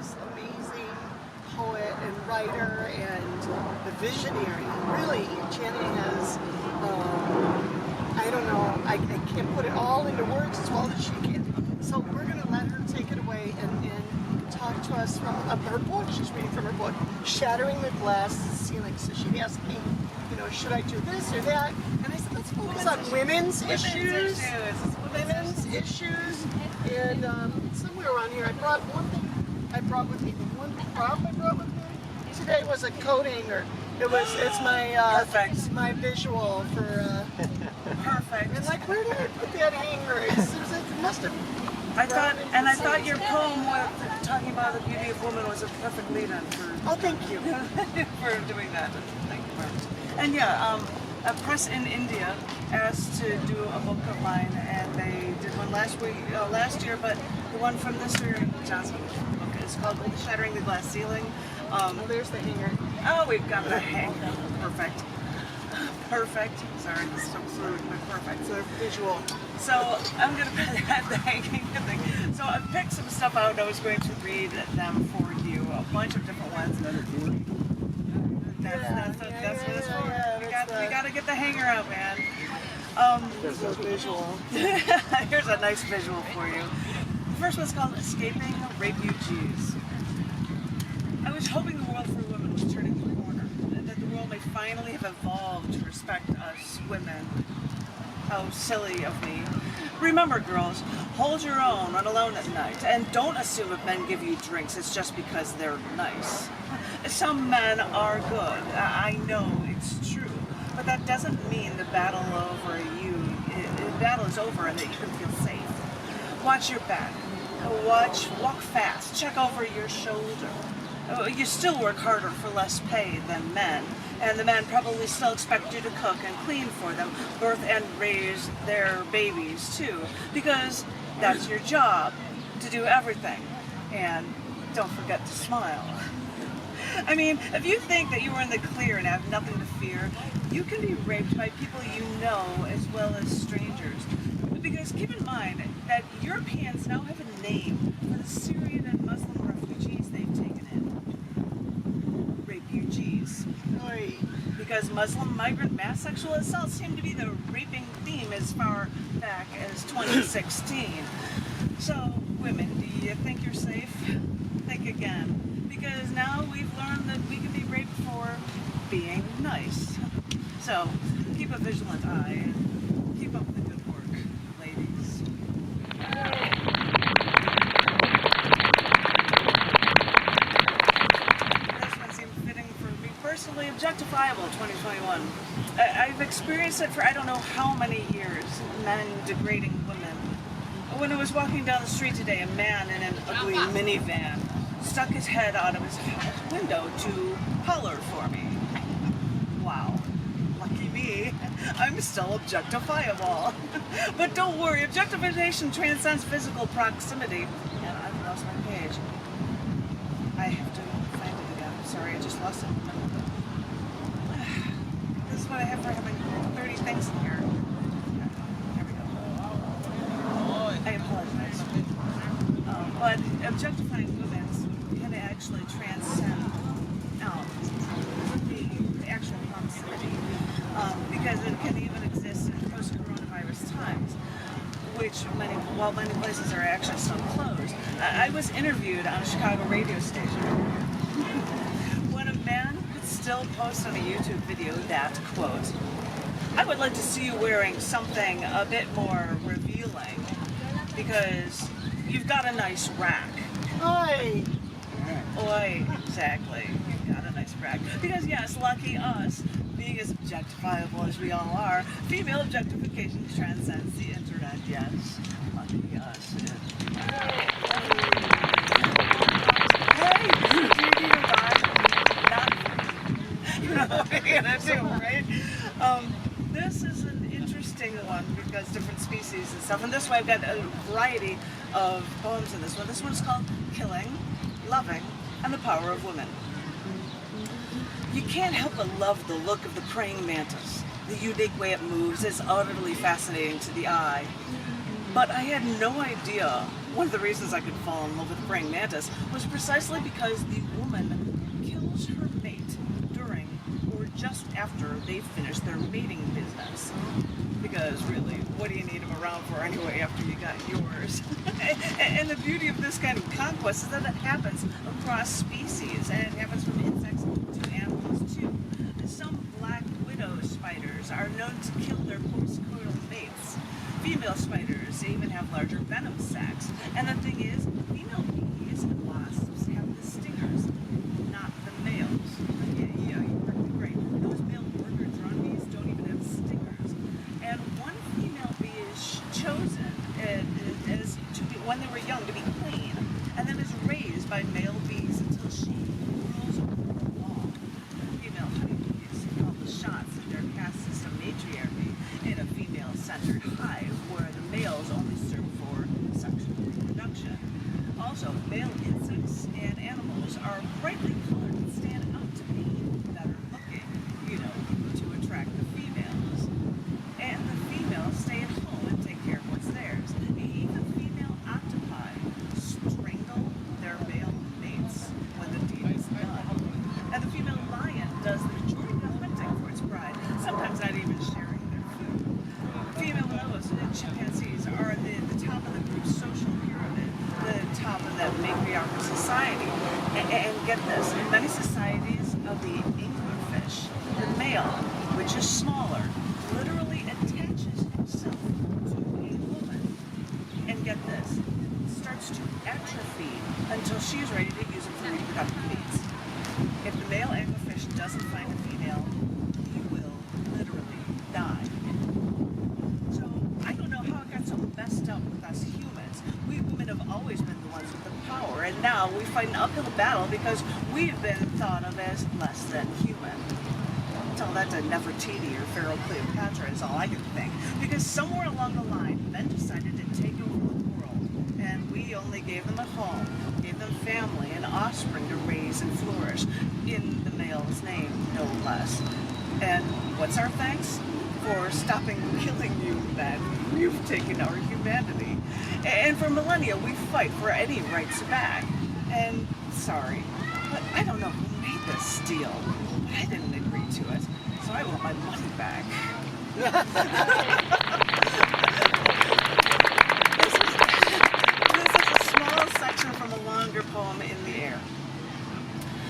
this amazing poet and writer and the visionary. Really, Janet has, I don't know, I can't put it all into words as well as she can. So we're going to let her take it away and talk to us from her book. She's reading from her book, Shattering the Glass Ceiling. So she asked me, you know, should I do this or that? And I said, let's focus on women's issues. Women's issues. And somewhere around here, I brought one thing I brought with me. The one prop I brought with me today was a coat hanger. It's my visual for perfect. And like, where did I put that hanger? It must have. I thought your poem talking about the beauty of woman was a perfect lead-in for. Oh, thank you for doing that. Thank you very much. And yeah, a press in India asked to do a book of mine, and they did one last year, but the one from this year, Johnson book, is called Shattering the Glass Ceiling. There's the hanger. Oh, we've got the hanger. Perfect. Perfect. Sorry, this is so fluid, but perfect. It's a visual. So I'm going to put the hanging thing. So I picked some stuff out. I was going to read them for you. A bunch of different ones. That's what it's for. We got to get the hanger out, man. There's a visual. Here's a nice visual for you. The first one's called Escaping Rapeugees. I was hoping the world for women was turning the corner, and that the world may finally have evolved to respect us women. How silly of me. Remember, girls, hold your own when alone at night, and don't assume if men give you drinks it's just because they're nice. Some men are good. I know it's true, but that doesn't mean the battle is over and that you can feel safe. Watch your back. Walk fast. Check over your shoulder. You still work harder for less pay than men, and the men probably still expect you to cook and clean for them, birth and raise their babies too, because that's your job, to do everything. And don't forget to smile. I mean, if you think that you are in the clear and have nothing to fear, you can be raped by people you know as well as strangers. Because keep in mind that Europeans now have a name for the Syrian and Muslim refugees they've taken in. Rapeugees. Because Muslim migrant mass sexual assaults seem to be the raping theme as far back as 2016. So, women, do you think you're safe? Think again. Because now we've learned that we can be raped for being nice. So, keep a vigilant eye and keep up the good work, ladies. This one seemed fitting for me personally. Objectifiable 2021. I've experienced it for I don't know how many years, men degrading women. When I was walking down the street today, a man in an ugly minivan stuck his head out of his window to holler for me. Wow. Lucky me. I'm still objectifiable. But don't worry, objectification transcends physical proximity. And I've lost my page. I have to find it again. Sorry, I just lost it. This is what I have for having 30 things in here. There we go. I apologize. But objectifying women can actually transcend the actual proximity, because it can even exist in post-coronavirus times, while many places are actually still closed. I was interviewed on a Chicago radio station when a man could still post on a YouTube video that, quote, "I would like to see you wearing something a bit more revealing because you've got a nice rack." Oi! Oi, exactly. You've got a nice rack. Because yes, lucky us, being as objectifiable as we all are, female objectification transcends the internet, yes. Lucky us. Hey, do you need a ride? You know what we're gonna do, right? This is an interesting one because different species and stuff. And this way I've got a variety of poems in this one. This one's called Killing, Loving, and the Power of Women. You can't help but love the look of the praying mantis. The unique way it moves is utterly fascinating to the eye. But I had no idea one of the reasons I could fall in love with a praying mantis was precisely because the woman kills her mate during or just after they finish their mating business. Because really, what do you need them around for anyway after you got yours? And the beauty of this kind of conquest is that it happens across species, and it happens from insects to animals too. Some black widow spiders are known to kill their postcoital mates. Female spiders even have larger venom sacs. And the thing is, female bees and wasps have the stingers, not the males. Yeah, you're perfectly right. Those male worker drone bees don't even have stingers. And one female bee is chosen as to be, when they were young, to be queen, and then is raised by male bees until she grows long. Female honeybees call the shots in their caste system matriarchy in a female-centered hive where the males only serve for sexual reproduction. Also, male insects and animals are brightly colored and stand out to be better looking, to attract the females. And the females stay at home and take care of what's theirs. Even female octopi strangle their male mates when the deed is done. And the female lion does the majority of the hunting for its pride, sometimes not even sharing their food. Female bonobos and chimpanzees are the top of the group's social pyramid, the top of that matriarchal society. And get this, in many societies of the anglerfish, the male, which is smaller, literally attaches himself to a woman. And get this, starts to atrophy until she is ready to use it for reproductive needs. If the male anglerfish doesn't find a female, he will literally die. So I don't know how it got so messed up with us humans. We women have always been the ones with the power, and now we fight an uphill battle because we've been thought of as less than human. Tell that to Nefertiti or Pharaoh Cleopatra is all I can think. Because somewhere along the line, men decided to take over the world, and we only gave them a home, gave them family and offspring to raise and flourish, in the male's name, no less. And what's our thanks? For stopping killing you men. You've taken our humanity. And for millennia, we fight for any rights back. And sorry, but I don't know who made this deal. I didn't agree to it, so I want my money back. This is a small section from a longer poem, In the Air.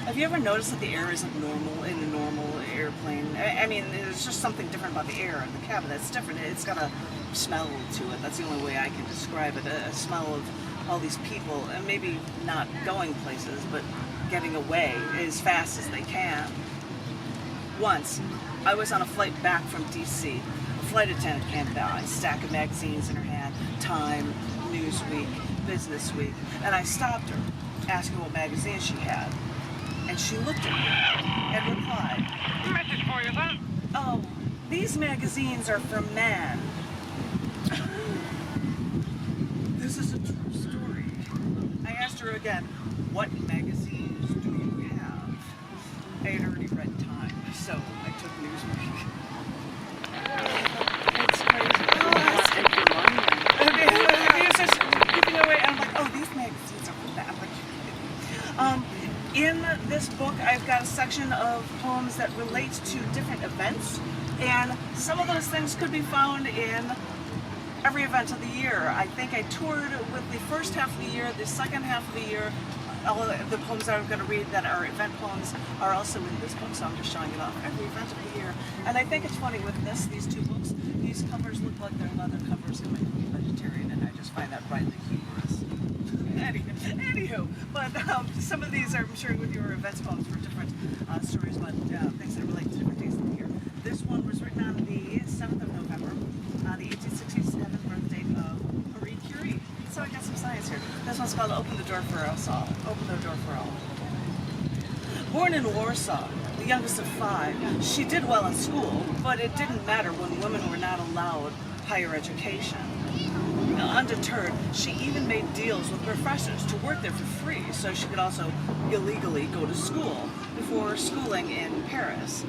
Have you ever noticed that the air isn't normal in a normal airplane? I mean, there's just something different about the air in the cabin. It's different. It's got a smell to it. That's the only way I can describe it. A smell of all these people, and maybe not going places, but getting away as fast as they can. Once, I was on a flight back from DC. A flight attendant came by, a stack of magazines in her hand, Time, Newsweek, Business Week, and I stopped her, asking what magazine she had. And she looked at me and replied, "Message for you, son." "Oh, these magazines are for men." This is a true story. I asked her again, "What magazines do you have?" I had already read Time, so I took Newsweek. It's crazy. It's just giving away. I'm like, oh, these magazines are for that. In this book, I've got a section of poems that relate to different events, and some of those things could be found in every event of the year. I think I toured with the first half of the year, the second half of the year. All of the poems that I'm going to read that are event poems are also in this book, so I'm just showing it off every event of the year. And I think it's funny with these two books, these covers look like they're leather covers and I'm a vegetarian, and I just find that rightly humorous. Anywho, but some of these I'm sharing with you are events poems for different stories about things that relate to different days of the year. This one was written on the 7th of November, the 1867 birthday of Marie Curie. So I got some science here. This one's called Open the Door for Us All. Open the Door for All. Born in Warsaw, the youngest of 5, she did well in school, but it didn't matter when women were not allowed higher education. Undeterred, she even made deals with professors to work there for free so she could also illegally go to school before schooling in Paris.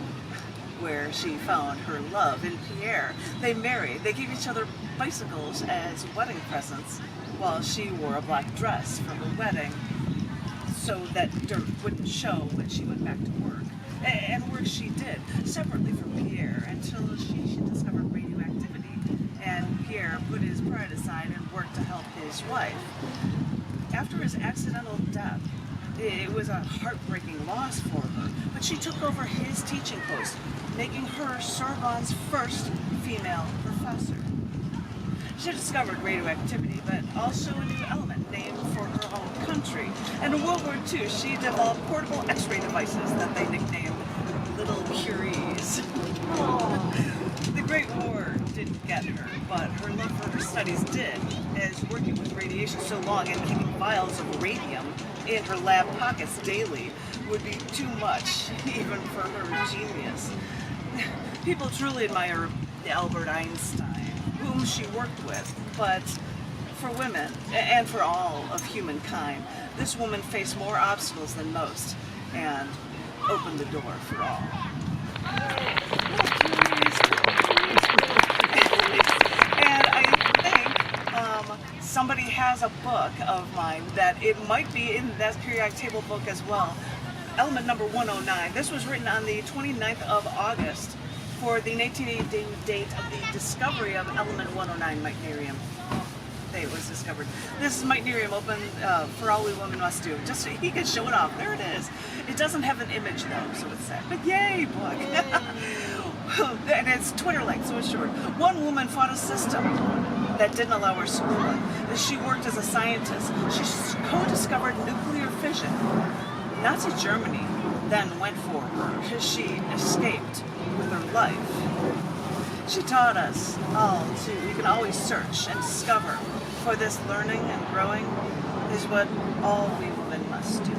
where she found her love in Pierre. They married. They gave each other bicycles as wedding presents, while she wore a black dress for her wedding, so that dirt wouldn't show when she went back to work. And work she did, separately from Pierre, until she discovered radioactivity, and Pierre put his pride aside and worked to help his wife. After his accidental death, it was a heartbreaking loss for her, but she took over his teaching post, making her Sorbonne's first female professor. She discovered radioactivity, but also a new element named for her home country. And in World War II, she developed portable X-ray devices that they nicknamed Little Curies. The Great War didn't get her, but her love for her studies did, as working with radiation so long and keeping vials of radium in her lab pockets daily would be too much, even for her genius. People truly admire Albert Einstein, whom she worked with, but for women, and for all of humankind, this woman faced more obstacles than most, and opened the door for all. And I think somebody has a book of mine that it might be in that periodic table book as well. Element number 109. This was written on the 29th of August for the 1980 date of the discovery of element 109 Meitnerium. It was discovered. This is Meitnerium open for all we women must do. Just so you can show it off. There it is. It doesn't have an image though, so it's sad. But yay, book! And it's Twitter length, so it's short. One woman fought a system that didn't allow her schooling. She worked as a scientist. She co-discovered nuclear fission. Nazi Germany then went for her because she escaped with her life. She taught us all we can always search and discover, for this learning and growing is what all we women must do.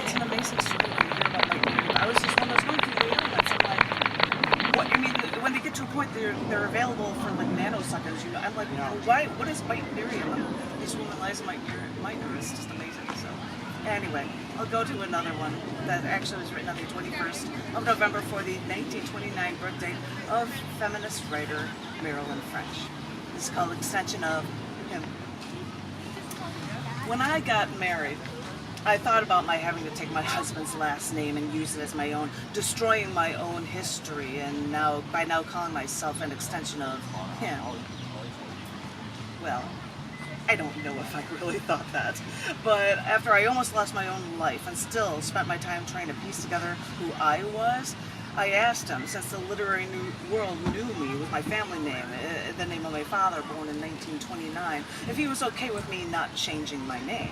It's an amazing story to hear about Meitnerium. I was just one of those going through the elements. I'm like, what? I mean, when they get to a point they're available for like nanoseconds. You know, I'm like, why? What is Meitnerium? And this woman lies Meitner is just amazing. So, anyway, I'll go to another one that actually was written on the 21st of November for the 1929 birthday of feminist writer Marilyn French. This is called Extension of Him. When I got married, I thought about my having to take my husband's last name and use it as my own, destroying my own history, and by now calling myself an extension of him. Well, I don't know if I really thought that, but after I almost lost my own life and still spent my time trying to piece together who I was, I asked him, since the literary world knew me with my family name, the name of my father, born in 1929, if he was okay with me not changing my name.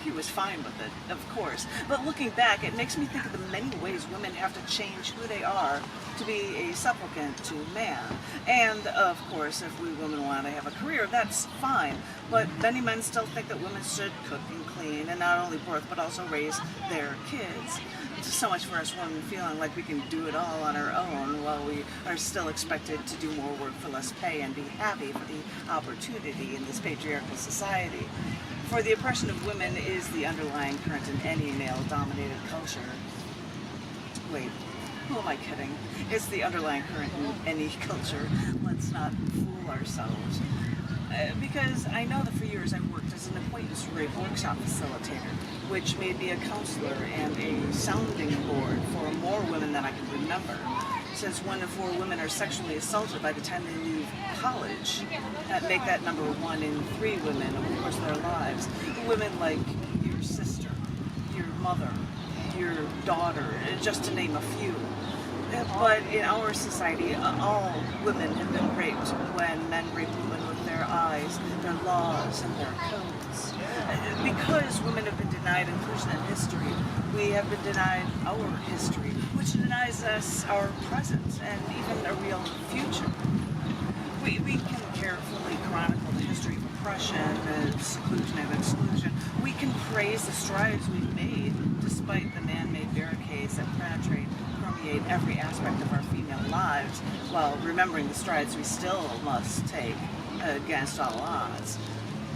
He was fine with it, of course. But looking back, it makes me think of the many ways women have to change who they are to be a supplicant to man. And, of course, if we women want to have a career, that's fine. But many men still think that women should cook and clean, and not only birth, but also raise their kids. It's so much for us women feeling like we can do it all on our own, while we are still expected to do more work for less pay and be happy for the opportunity in this patriarchal society. For the oppression of women is the underlying current in any male-dominated culture. Wait, who am I kidding? It's the underlying current in any culture. Let's not fool ourselves. Because I know that for years I've worked as an acquaintance rate workshop facilitator, which made me a counselor and a sounding board for more women than I can remember. Since 1 in 4 women are sexually assaulted by the time they leave college, make that number 1 in 3 women over the course of their lives. Women like your sister, your mother, your daughter, just to name a few. But in our society, all women have been raped when men rape women with their eyes, their laws, and their codes. Because women have been denied inclusion in history, we have been denied our history, which denies us our present and even a real future. We can carefully chronicle the history of oppression, and seclusion, and exclusion. We can praise the strides we've made despite the man-made barricades that permeate every aspect of our female lives, while remembering the strides we still must take against all odds.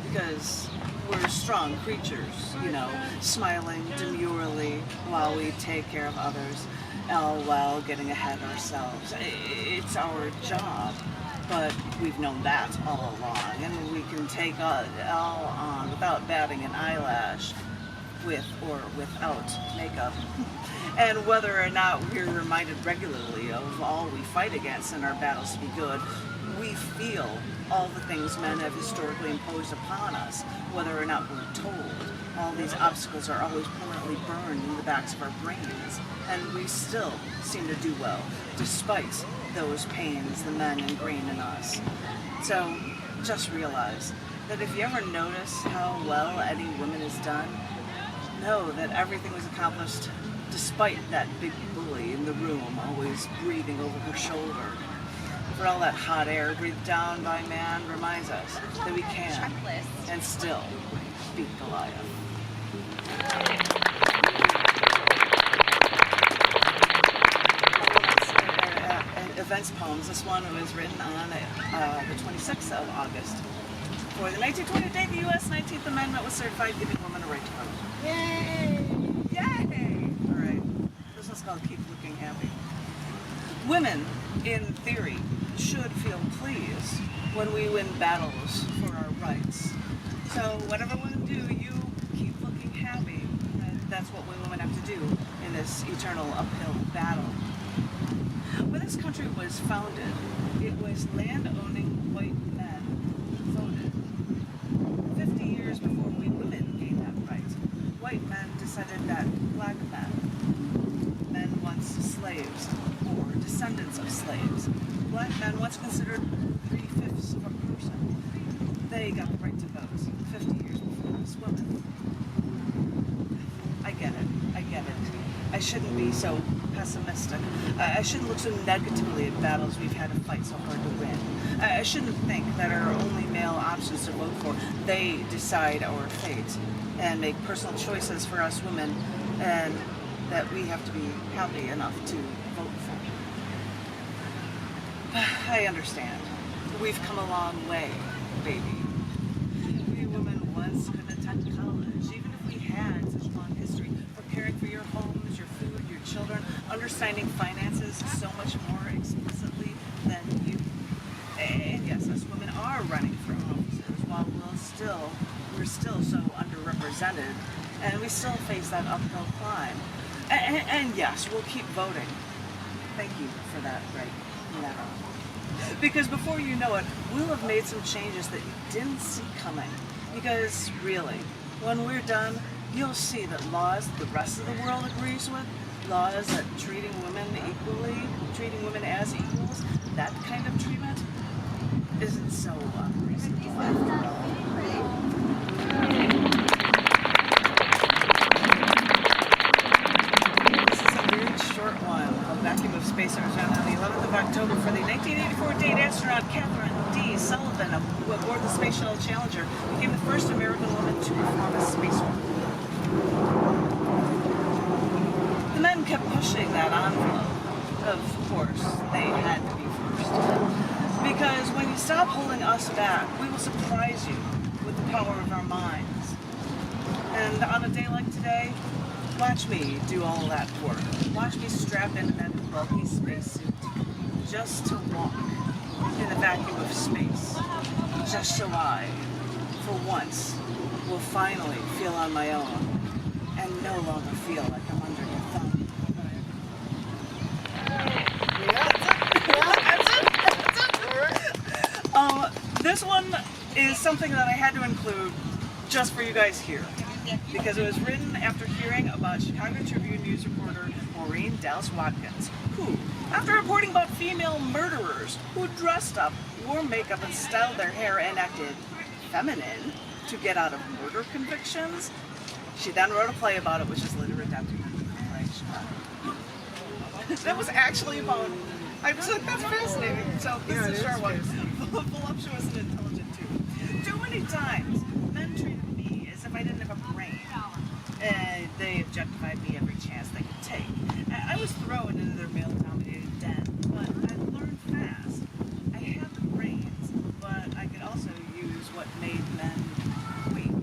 Because we're strong creatures, you know, smiling demurely while we take care of others. well, getting ahead ourselves. It's our job, but we've known that all along, and we can take it all on without batting an eyelash, with or without makeup. And whether or not we're reminded regularly of all we fight against in our battles to be good, we feel all the things men have historically imposed upon us, whether or not we're told. All these obstacles are always permanently burned in the backs of our brains, and we still seem to do well, despite those pains the men ingrain in us. So just realize that if you ever notice how well any woman is done, know that everything was accomplished despite that big bully in the room always breathing over her shoulder. For all that hot air breathed down by man reminds us that we can and still beat Goliath. Events poems. This one was written on the 26th of August. For the 1920 date, the U.S. 19th Amendment was certified, giving women a right to vote. Yay! Yay! All right. This one's called Keep Looking Happy. Women, in theory, should feel pleased when we win battles for our rights. So whatever women do, you keep looking happy. And that's what we women have to do in this eternal uphill battle. When this country was founded, it was land-owning white men who voted. 50 years before we women gained that right, white men decided that black men once slaves, or descendants of slaves, black men once considered 3/5 of a person, they got the right to vote 50 years before us women. I get it. I shouldn't be so pessimistic. I shouldn't look so negatively at battles we've had to fight so hard to win. I shouldn't think that our only male options to vote for, they decide our fate and make personal choices for us women, and that we have to be happy enough to vote for. I understand. We've come a long way, baby. We women once couldn't attend college, even if we had such long history, preparing for your homes, your food, your children, understanding finances so much more explicitly than you. And yes, us women are running for offices, while we're still so underrepresented, and we still face that uphill climb. And yes, we'll keep voting. Thank you for that right now. Because before you know it, we'll have made some changes that you didn't see coming. Because really, when we're done, you'll see that laws the rest of the world agrees with, laws that treating women equally, treating women as equals, that kind of treatment isn't so unreasonable after all. Vacuum of Space on the 11th of October for the 1984 date, astronaut Catherine D. Sullivan, who aboard the Space Shuttle Challenger, became the first American woman to perform a spacewalk. The men kept pushing that envelope. Of course, they had to be first. Because when you stop holding us back, we will surprise you with the power of our minds. And on a day like today, watch me do all that work. Watch me strap into that bulky spacesuit just to walk in the vacuum of space. Just so I, for once, will finally feel on my own and no longer feel like I'm under your thumb. This one is something that I had to include just for you guys here, because it was written after hearing about Chicago Tribune news reporter Maureen Dallas Watkins, who, after reporting about female murderers who dressed up, wore makeup, and styled their hair and acted feminine to get out of murder convictions, she then wrote a play about it, which is later adapted into the play Chicago. That was actually about, I was like, that's fascinating. So this is a short one. Voluptuous and intelligent too. Too many times, men treated me as if I didn't have a brain. They objectified me every chance they could take. I was thrown into their male-dominated den, but I learned fast. I had the brains, but I could also use what made men weak.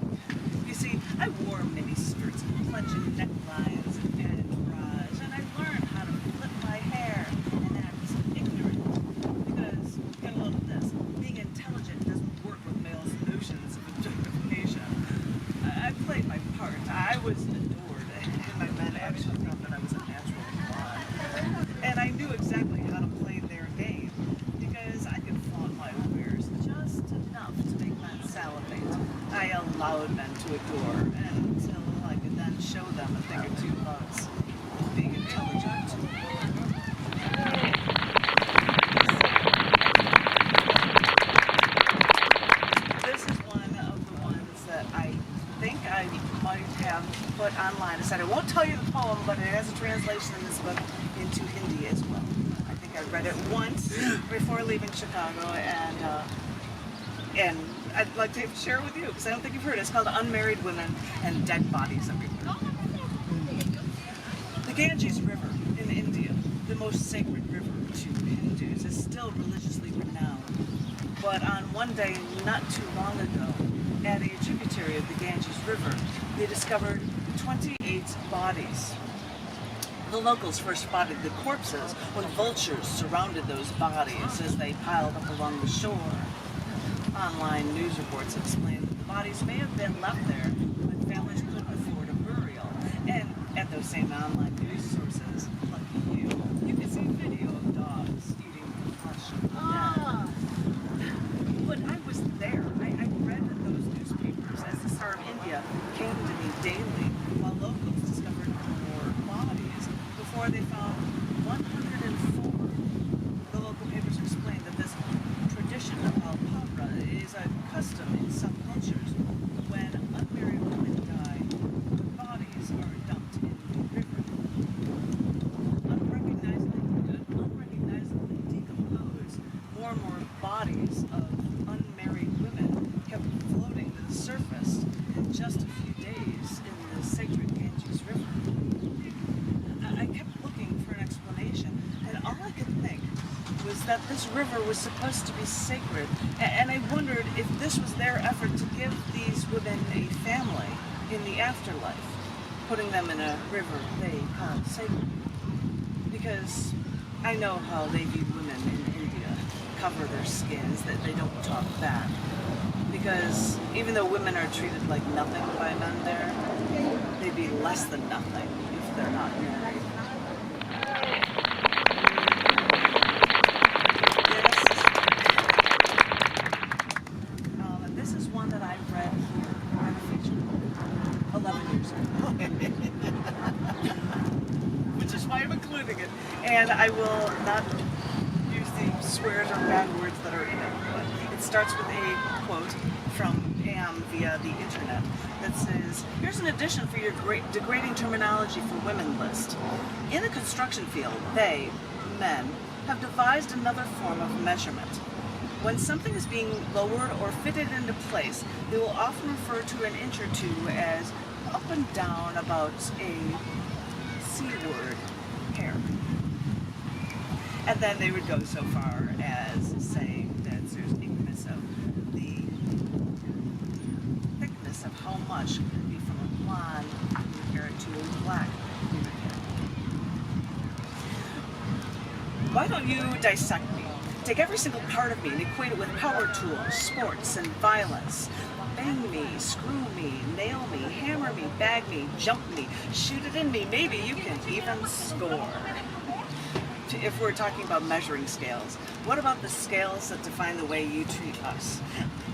You see, I wore mini skirts and plunging necklines and padded bras, and I learned how to I allowed men to adore until I could then show them a thing or two about being intelligent. This is one of the ones that I think I might have put online. I said I won't tell you the poem, but it has a translation in this book into Hindi as well. I think I read it once before leaving Chicago, and I'd like to share it with you because I don't think you've heard it. It's called Unmarried Women and Dead Bodies Everywhere. The Ganges River in India, the most sacred river to Hindus, is still religiously renowned. But on one day not too long ago, at a tributary of the Ganges River, they discovered 28 bodies. The locals first spotted the corpses when vultures surrounded those bodies as they piled up along the shore. Online news reports explained that the bodies may have been left there when families couldn't afford a burial. And at those same online news sources, lucky you can see video of dogs eating the flesh of the dead. But I was there. I read those newspapers as the Star of India came to me daily while locals discovered more bodies before they found 104. The local papers explained that this tradition of alpabra is a custom in some cultures. When unmarried women die, their bodies are dumped in the river. Unrecognizably decomposed, more and more bodies of unmarried women kept floating to the surface in just a few days in the sacred Ganges River. I kept looking for an explanation, and all I could think was that this river was supposed to be sacred, and I wondered if this was their effort to give these women a family in the afterlife, putting them in a river they call sacred. Because I know how they view women in India, cover their skins, that they don't talk back. Because even though women are treated like nothing by men there, they'd be less than nothing if they're not married. This is one that I read here on a feature 11 years ago. Which is why I'm including it. And I will not use the swears or bad words that are in it. But it starts with a quote from Pam via the internet that says, "Here's an addition for your degrading terminology for women list. In the construction field, they, men, have devised another form of measurement. When something is being lowered or fitted into place, they will often refer to an inch or two as up and down about a C-word hair." And then they would go so far as saying that there's increments of the thickness of how much could be from a blonde hair to a black hair. Why don't you dissect me? Take every single part of me and equate it with power tools, sports, and violence. Bang me, screw me, nail me, hammer me, bag me, jump me, shoot it in me. Maybe you can even score. If we're talking about measuring scales, what about the scales that define the way you treat us?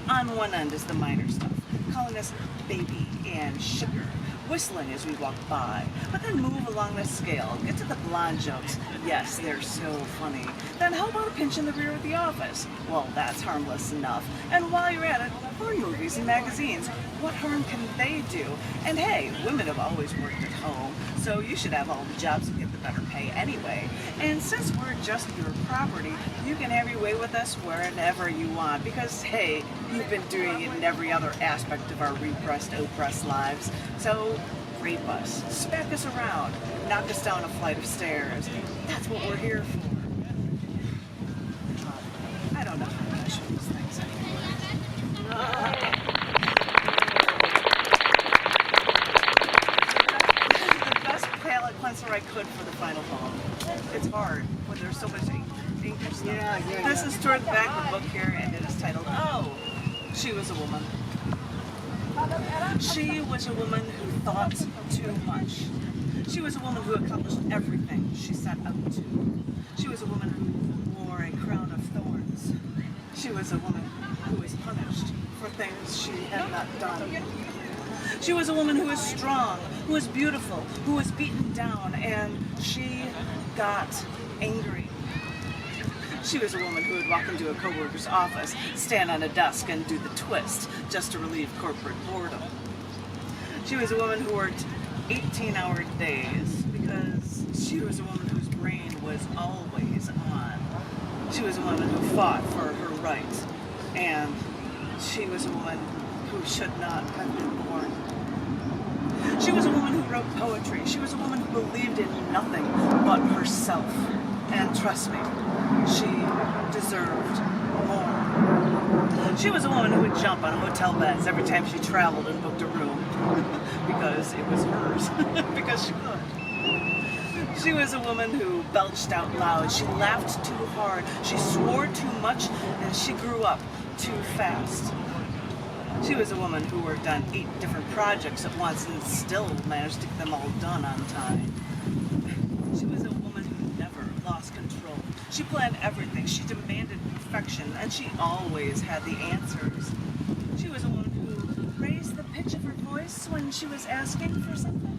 On one end is the minor stuff, calling us baby and sugar, whistling as we walk by. But then move along the scale, get to the blonde jokes. Yes, they're so funny. Then how about a pinch in the rear at the office? Well, that's harmless enough. And while you're at it, porn movies and magazines. What harm can they do? And hey, women have always worked at home, so you should have all the jobs and get the better pay anyway. And since we're just your property, you can have your way with us wherever you want, because hey, you've been doing it in every other aspect of our repressed, oppressed lives. So rape us, smack us around, knock us down a flight of stairs. That's what we're here for. I don't know how to measure these things anymore. The best palette cleanser I could for the final poem. It's hard when there's so much ink and stuff. Yeah. This is toward the back of the book here, and it is titled, "Oh, She Was a Woman." She was a woman who thought too much. She was a woman who accomplished everything she set out to. She was a woman who wore a crown of thorns. She was a woman who was punished for things she had not done. She was a woman who was strong, who was beautiful, who was beaten down, and she got angry. She was a woman who would walk into a coworker's office, stand on a desk, and do the twist just to relieve corporate boredom. She was a woman who worked 18-hour days because she was a woman whose brain was always on. She was a woman who fought for her rights, and she was a woman who should not have been born. She was a woman who wrote poetry. She was a woman who believed in nothing but herself. And trust me, she deserved more. She was a woman who would jump on hotel beds every time she traveled and booked a room because it was hers, because she could. She was a woman who belched out loud. She laughed too hard. She swore too much, and she grew up too fast. She was a woman who worked on 8 different projects at once and still managed to get them all done on time. She was a woman who never lost control. She planned everything. She demanded perfection, and she always had the answers. She was a woman who raised the pitch of her voice when she was asking for something.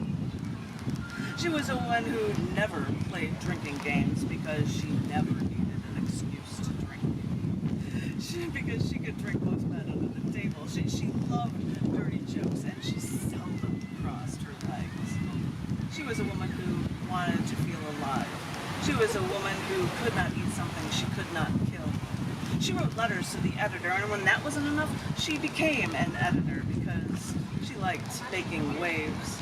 She was a woman who never played drinking games because she never needed an excuse to drink. Because she could drink most men under the table. She loved dirty jokes, and she seldom crossed her legs. She was a woman who wanted to feel alive. She was a woman who could not eat something she could not kill. She wrote letters to the editor, and when that wasn't enough, she became an editor because she liked making waves.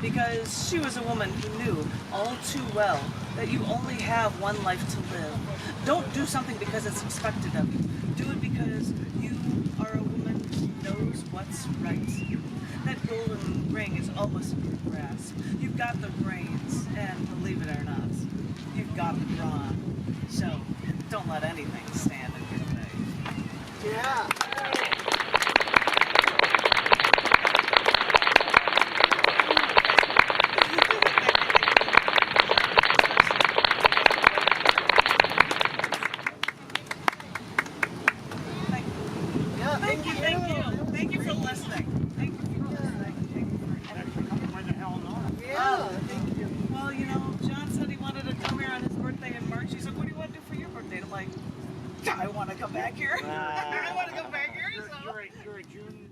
Because she was a woman who knew all too well that you only have one life to live. Don't do something because it's expected of you. Do it because you are a woman who knows what's right. That golden ring is almost in your grasp. You've got the brains, and believe it or not, you've got the brawn. So don't let anything stand in your way. Yeah. Thank you for listening. Thank you for listening. Thank you for Actually, when the hell not? Yeah, thank you. Well, you know, John said he wanted to come here on his birthday in March. He said, what do you want to do for your birthday? And I'm like, I want to come back here. I want to come back here. So. You're a June